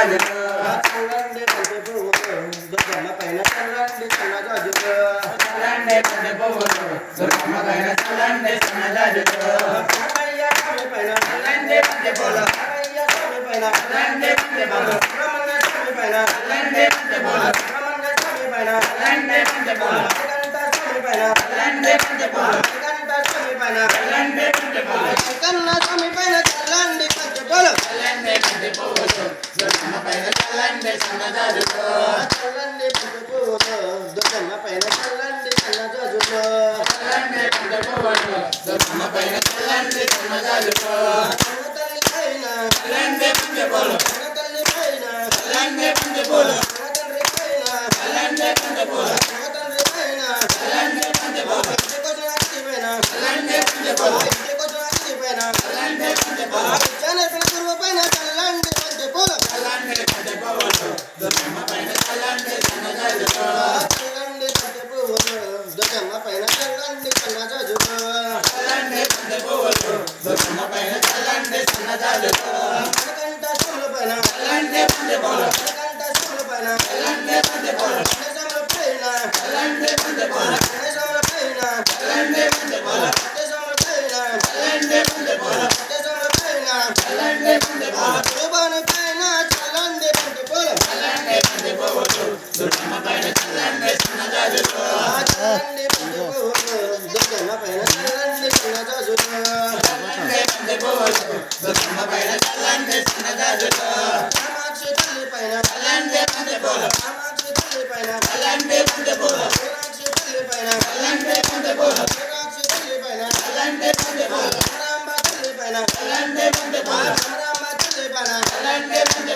జాజులు చల్లండి బంతి పువ్వులు దుర్గమ్మ పైన చల్లండి సన్న జాజులు చల్లండి బంతి పువ్వులు దుర్గమ్మ పైన చల్లండి సన్న జాజులు రామయ్య స్వామి పైన చల్లండి బంతి పూలు రామయ్య స్వామి పైన చల్లండి బంతి పూలు రమణ స్వామి పైన చల్లండి బంతి పూలు రమణ స్వామి పైన చల్లండి బంతి పూలు గంట స్వామి పైన చల్లండి బంతి పూలు గంట స్వామి పైన చల్లండి బంతి పూలు కన్న స్వామి పైన చల్లండి బంతి పూలు చల్లండి బంతి పువ్వులు దుర్గమ్మ పైన చల్లండి సన్న జాజులు చల్లండి బంతి పువ్వులు దుర్గమ్మ పైన చల్లండి సన్న జాజులు చల్లండి బంతి పువ్వులు దుర్గమ్మ పైన చల్లండి సన్న జాజులు కన్న తల్లి పైన చల్లండి బంతి పూలు కన్న తల్లి పైన చల్లండి బంతి పూలు కన్న తండ్రి పైన చల్లండి బంతి పూలు కన్న తండ్రి పైన చల్లండి బంతి పూలు ఇంటికొచ్చిన అతిథి పైన చల్లండి బంతి పూలు ఇంటికొచ్చిన అతిథి పైన చల్లండి బంతి పూలు చనిపోయిన గురువు పైన చల్లండి బంతి పూలు చల్లండి బంతి పువ్వులు దుర్గమ్మ పైన చల్లండి సన్న జాజులు చల్లండి బంతి పువ్వులు దుర్గమ్మ పైన చల్లండి సన్న జాజులు చల్లండి బంతి పువ్వులు దుర్గమ్మ పైన చల్లండి సన్న జాజులు కనకంట శివుల పైన చల్లండి బంతి పూలు కనకంట శివుల పైన చల్లండి బంతి పూలు గణేశముల పైన చల్లండి బంతి పూలు గణేశముల పైన చల్లండి బంతి పూలు గణేశముల పైన చల్లండి బంతి పూలు గణేశముల పైన చల్లండి బంతి పూలు శోభాను పైన చల్లండి బంతి పూలు చల్లండి బంతి పువ్వులు దుర్గమ్మ పైన చల్లండి సన్న జాజులు చల్లండి బంతి పువ్వులు దుర్గమ్మ పైన చల్లండి సన్న జాజులు చల్లండి బంతి పువ్వులు దుర్గమ్మ పైన చల్లండి సన్న జాజులు కామాక్షి తల్లి పైన చల్లండి బంతి పూలు కామాక్షి తల్లి పైన చల్లండి బంతి పూలు మీనాక్షి తల్లి పైన చల్లండి బంతి పూలు మీనాక్షి తల్లి పైన చల్లండి బంతి పూలు రామ తల్లి పైన చల్లండి బంతి పూలు రామ తల్లి పైన చల్లండి బంతి